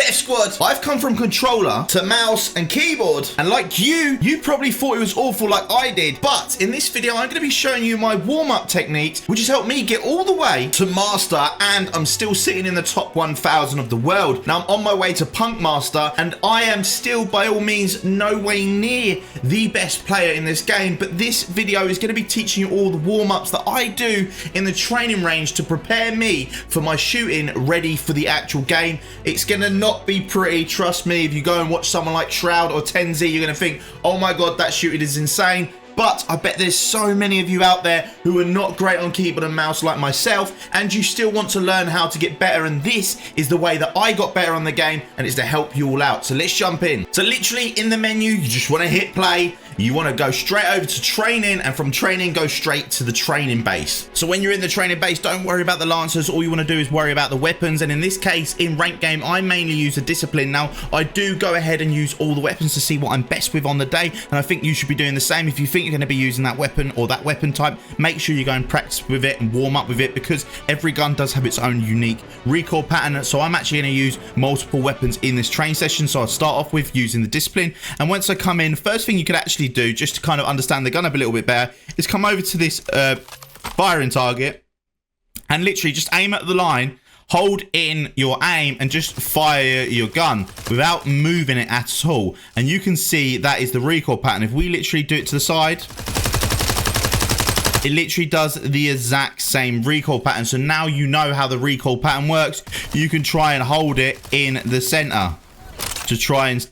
Death Squad. I've come from controller to mouse and keyboard, and like you probably thought it was awful like I did, but in this video I'm going to be showing you my warm-up techniques, which has helped me get all the way to master, and I'm still sitting in the top 1,000 of the world. Now I'm on my way to Punk Master, and I am still by all means no way near the best player in this game, but this video is going to be teaching you all the warm-ups that I do in the training range to prepare me for my shooting ready for the actual game. It's going to not be pretty, trust me. If you go and watch someone like Shroud or Tenzi, you're going to think, oh my god, that shooting is insane. But I bet there's so many of you out there who are not great on keyboard and mouse like myself, and you still want to learn how to get better, and this is the way that I got better on the game, and it's to help you all out. So let's jump in. So literally in the menu, you just want to hit play. You want to go straight over to training, and from training, go straight to the training base. So when you're in the training base, don't worry about the lancers. All you want to do is worry about the weapons. And in this case, in ranked game, I mainly use a discipline. Now, I do go ahead and use all the weapons to see what I'm best with on the day. And I think you should be doing the same. If you think you're going to be using that weapon or that weapon type, make sure you go and practice with it and warm up with it, because every gun does have its own unique recoil pattern. So I'm actually going to use multiple weapons in this training session. So I'll start off with using the discipline. And once I come in, first thing you could actually do, just to kind of understand the gun a little bit better, is come over to this firing target and literally just aim at the line, hold in your aim, and just fire your gun without moving it at all. And you can see that is the recoil pattern. If we literally do it to the side, it literally does the exact same recoil pattern. So now you know how the recoil pattern works. You can try and hold it in the center to try and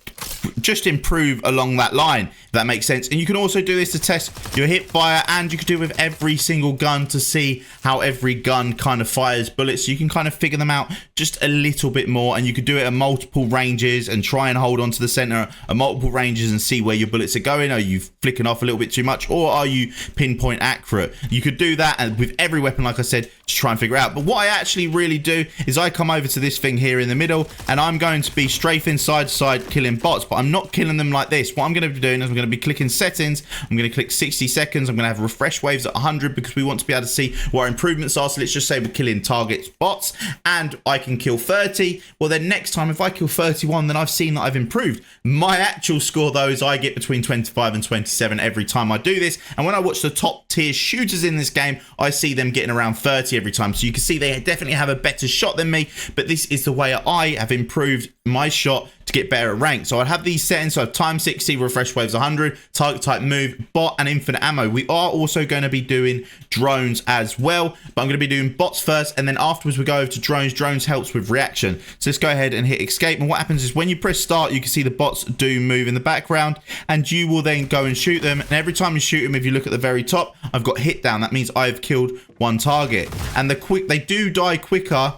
just improve along that line, if that makes sense. And you can also do this to test your hip fire, and you can do it with every single gun to see how every gun kind of fires bullets. So you can kind of figure them out just a little bit more, and you could do it at multiple ranges and try and hold on to the center at multiple ranges and see where your bullets are going. Are you flicking off a little bit too much, or are you pinpoint accurate? You could do that, and with every weapon, like I said, to try and figure out. But what I actually really do is I come over to this thing here in the middle, and I'm going to be strafing side to side, killing bots, but I'm not killing them like this. What I'm going to be doing is I'm going to be clicking settings. I'm going to click 60 seconds. I'm going to have refresh waves at 100 because we want to be able to see what our improvements are. So let's just say we're killing targets, bots, and I can kill 30. Well, then next time, if I kill 31, then I've seen that I've improved. My actual score, though, is I get between 25 and 27 every time I do this. And when I watch the top tier shooters in this game, I see them getting around 30 every time. So you can see they definitely have a better shot than me, but this is the way I have improved my shot to get better at rank. So I'd have these settings. So I have time 60, refresh waves 100, target type move, bot, and infinite ammo. We are also going to be doing drones as well, but I'm going to be doing bots first, and then afterwards we go over to drones. Drones helps with reaction. So let's go ahead and hit escape, and what happens is when you press start, you can see the bots do move in the background, and you will then go and shoot them. And every time you shoot them, if you look at the very top, I've got hit down. That means I've killed one target, and they do die quicker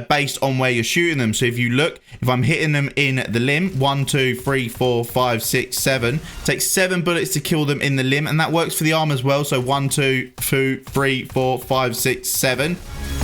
based on where you're shooting them. So if you look, if I'm hitting them in the limb, 1, 2, 3, 4, 5, 6, 7, takes 7 bullets to kill them in the limb, and that works for the arm as well. So 1, 2, 3, 4, 5, 6, 7,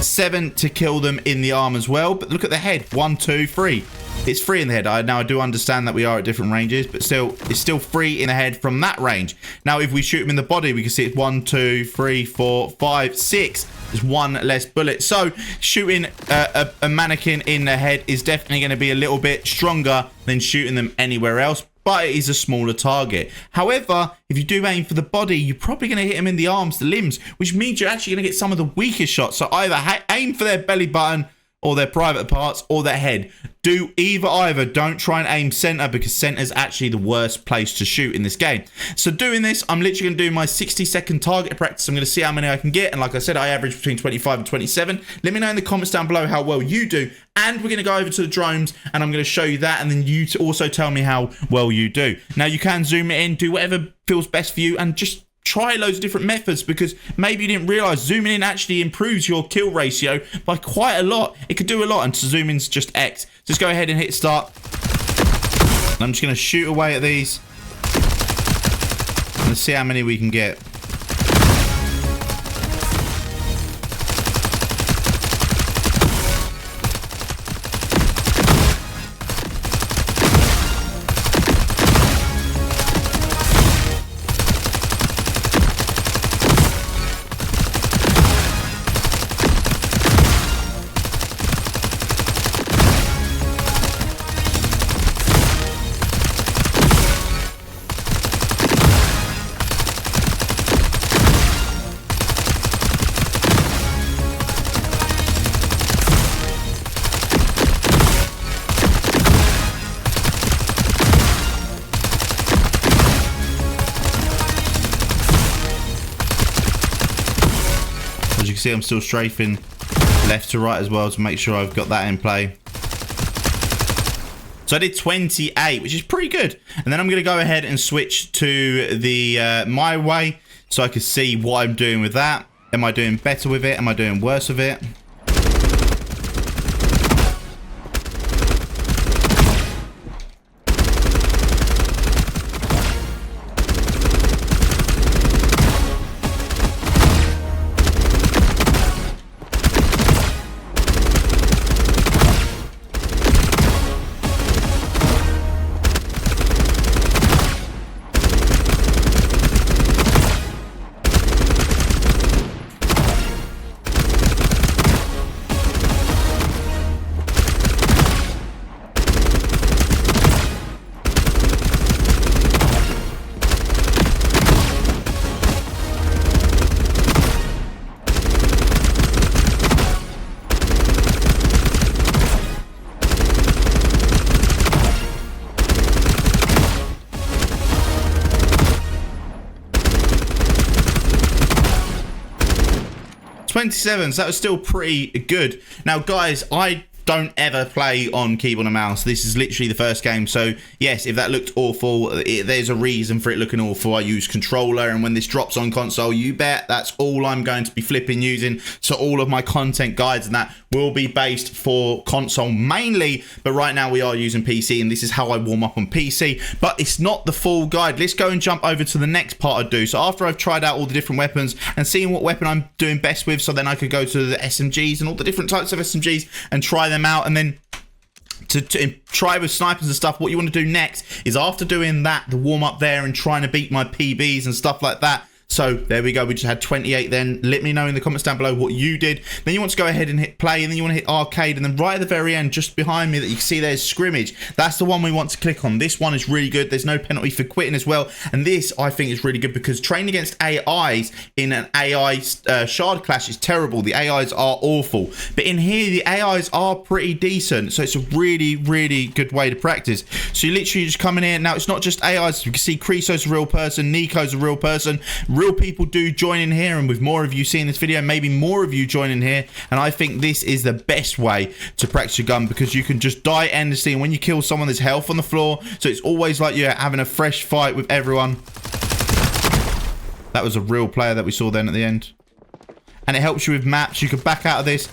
7 to kill them in the arm as well. But look at the head, 1, 2, 3. It's 3 in the head. Now I do understand that we are at different ranges, but still, it's still 3 in the head from that range. Now, if we shoot them in the body, we can see it's 1, 2, 3, 4, 5, 6. There's 1 less bullet. So shooting a mannequin in the head is definitely going to be a little bit stronger than shooting them anywhere else, but it is a smaller target. However, if you do aim for the body, you're probably going to hit them in the arms, the limbs, which means you're actually going to get some of the weakest shots. So either aim for their belly button or their private parts or their head. Do either. Don't try and aim center, because center is actually the worst place to shoot in this game. So doing this, I'm literally going to do my 60-second target practice. I'm going to see how many I can get, and like I said, I average between 25 and 27. Let me know in the comments down below how well you do, and we're going to go over to the drones, and I'm going to show you that, and then you also tell me how well you do. Now, you can zoom it in, do whatever feels best for you, and just try loads of different methods, because maybe you didn't realize zooming in actually improves your kill ratio by quite a lot. It could do a lot, and to zoom in's just X. Just go ahead and hit start. And I'm just going to shoot away at these and see how many we can get. see I'm still strafing left to right as well to make sure I've got that in play. So I did 28, which is pretty good. And then I'm going to go ahead and switch to the my way so I can see what I'm doing with that. Am I doing better with it? Am I doing worse with it? 27, so that was still pretty good. Now, guys, I don't ever play on keyboard and mouse. This is literally the first game, so yes, if that looked awful, there's a reason for it looking awful. I use controller, and when this drops on console, you bet that's all I'm going to be flipping using. So all of my content guides and that will be based for console mainly, but right now we are using PC, and this is how I warm up on PC, but it's not the full guide. Let's go and jump over to the next part I do. So after I've tried out all the different weapons and seeing what weapon I'm doing best with, so then I could go to the SMGs and all the different types of SMGs and try them out, and then to try with snipers and stuff. What you want to do next is, after doing that, the warm up there and trying to beat my PBs and stuff like that. So there we go, we just had 28 then. Let me know in the comments down below what you did. Then you want to go ahead and hit play, and then you want to hit arcade, and then right at the very end, just behind me that you can see there's scrimmage. That's the one we want to click on. This one is really good. There's no penalty for quitting as well. And this, I think, is really good because training against AIs in an AI shard clash is terrible. The AIs are awful. But in here, the AIs are pretty decent. So it's a really, really good way to practice. So you literally just come in here. Now, it's not just AIs. You can see Creaso's a real person. Nico's a real person. Real people do join in here, and with more of you seeing this video, maybe more of you join in here, and I think this is the best way to practice your gun, because you can just die endlessly, and when you kill someone, there's health on the floor, so it's always like you're having a fresh fight with everyone. That was a real player that we saw then at the end. And it helps you with maps. You can back out of this,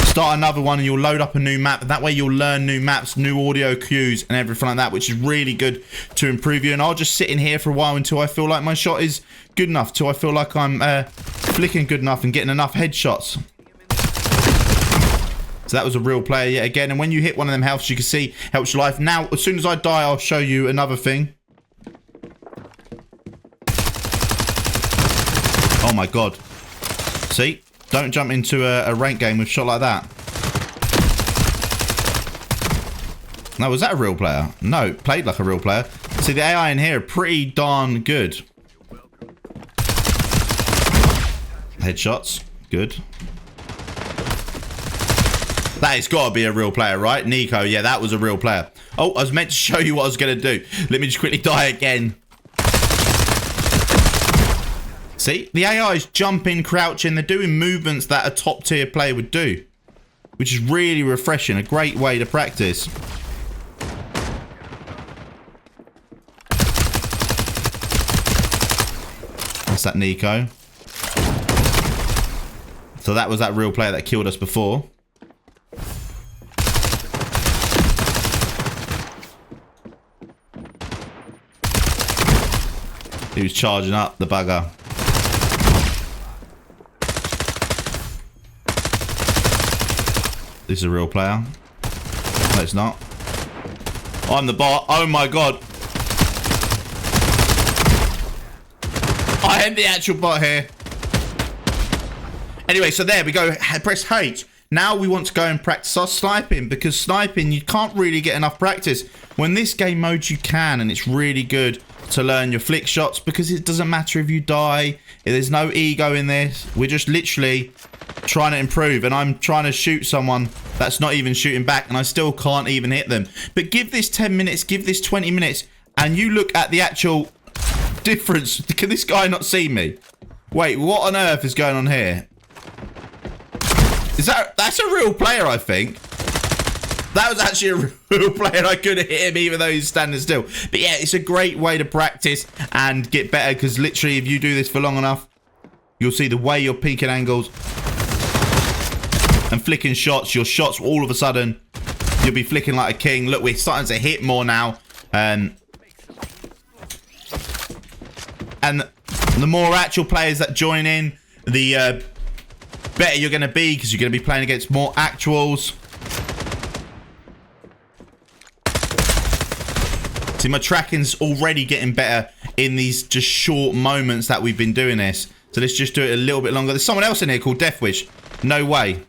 start another one, and you'll load up a new map. That way you'll learn new maps, new audio cues, and everything like that, which is really good to improve you. And I'll just sit in here for a while until I feel like my shot is good enough, till I feel like I'm flicking good enough and getting enough headshots. So that was a real player yet again. And when you hit one of them healths, you can see helps your life. Now, as soon as I die, I'll show you another thing. Oh my god. See? Don't jump into a rank game with a shot like that. Now, was that a real player? No, played like a real player. See, the AI in here are pretty darn good. Headshots. Good. That has got to be a real player, right? Nico, yeah, that was a real player. Oh, I was meant to show you what I was going to do. Let me just quickly die again. See, the AI's jumping, crouching, they're doing movements that a top tier player would do, which is really refreshing, a great way to practice. That's that Nico. So that was that real player that killed us before. He was charging up, the bugger. This is a real player. No, it's not. I'm the bot. Oh my god. I am the actual bot here. Anyway, so there we go. Press H. Now we want to go and practice our sniping, because sniping, you can't really get enough practice. When this game mode, you can, and it's really good to learn your flick shots, because it doesn't matter if you die. There's no ego in this. We're just literally trying to improve, and I'm trying to shoot someone that's not even shooting back, and I still can't even hit them. But give this 10 minutes, give this 20 minutes, and you look at the actual difference. Can this guy not see me? Wait, what on earth is going on here? That's a real player, I think. That was actually a real player. I couldn't hit him even though he's standing still. But yeah, it's a great way to practice and get better, because literally if you do this for long enough, you'll see the way you're peaking angles and flicking shots. Your shots, all of a sudden, you'll be flicking like a king. Look, we're starting to hit more now. And the more actual players that join in, the better you're going to be, because you're going to be playing against more actuals. See, my tracking's already getting better in these just short moments that we've been doing this. So let's just do it a little bit longer. There's someone else in here called Deathwish. No way.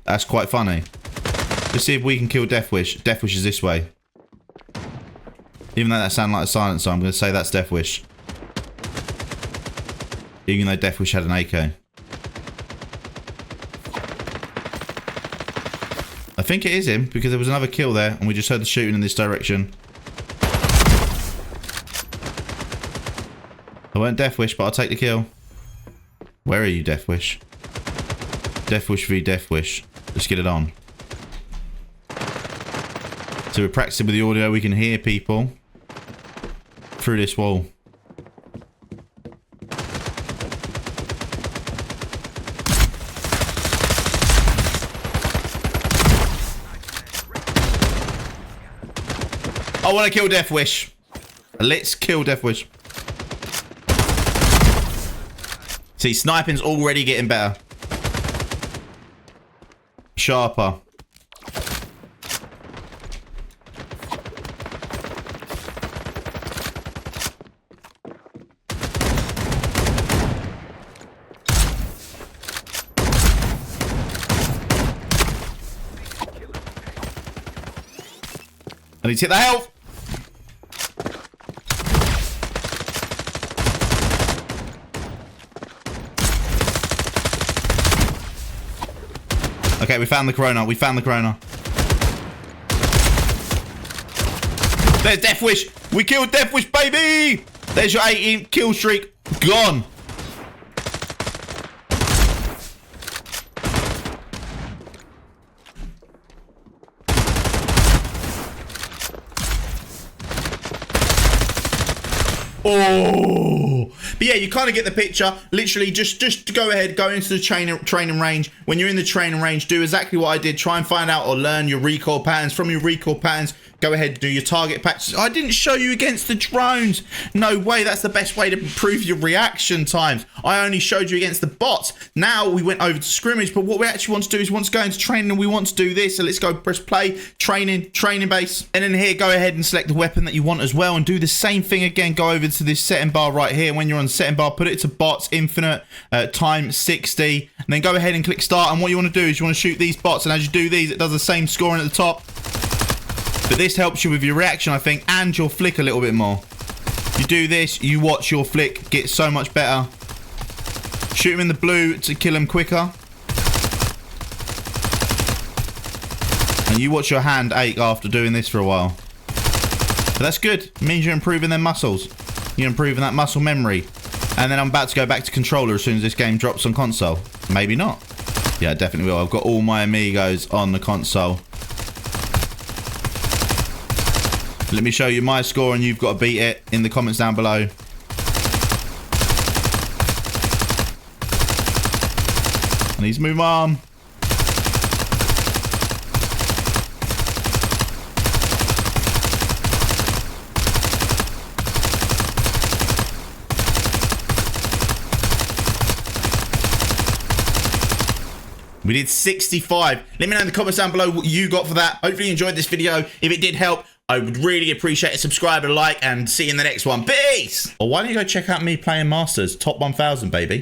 That's quite funny. Let's see if we can kill Deathwish. Deathwish is this way. Even though that sounded like a silencer, I'm going to say that's Deathwish. Even though Deathwish had an AK. I think it is him, because there was another kill there, and we just heard the shooting in this direction. I weren't Deathwish, but I'll take the kill. Where are you, Deathwish? Deathwish v Deathwish. Let's get it on. So we're practicing with the audio. We can hear people through this wall. I want to kill Deathwish. Let's kill Deathwish. See, sniping's already getting better. Sharper. I need to hit the health. Okay, we found the Corona. We found the Corona. There's Deathwish. We killed Deathwish, baby. There's your 18 kill streak. Gone. Oh, but yeah, you kind of get the picture. Literally, just go ahead, go into the training range. When you're in the training range, do exactly what I did. Try and find out or learn your recoil patterns. From your recoil patterns, go ahead and do your target practice. I didn't show you against the drones. No way. That's the best way to improve your reaction times. I only showed you against the bots. Now we went over to scrimmage, but what we actually want to do is want to go into training, and we want to do this. So let's go press play, training base. And then here, go ahead and select the weapon that you want as well, and do the same thing again. Go over to this setting bar right here. When you're on setting bar, put it to bots, infinite, time 60, and then go ahead and click start. And what you want to do is you want to shoot these bots, and as you do these, it does the same scoring at the top. But this helps you with your reaction, I think, and your flick a little bit more. You do this, you watch your flick get so much better. Shoot him in the blue to kill him quicker. And you watch your hand ache after doing this for a while. But that's good. It means you're improving their muscles. You're improving that muscle memory. And then I'm about to go back to controller as soon as this game drops on console. Maybe not. Yeah, I definitely will. I've got all my amigos on the console. Let me show you my score, and you've got to beat it in the comments down below. I need to move my arm. We did 65. Let me know in the comments down below what you got for that. Hopefully you enjoyed this video. If it did help, I would really appreciate a subscribe and a like, and see you in the next one. Peace! Or why don't you go check out me playing Masters, top 1000, baby.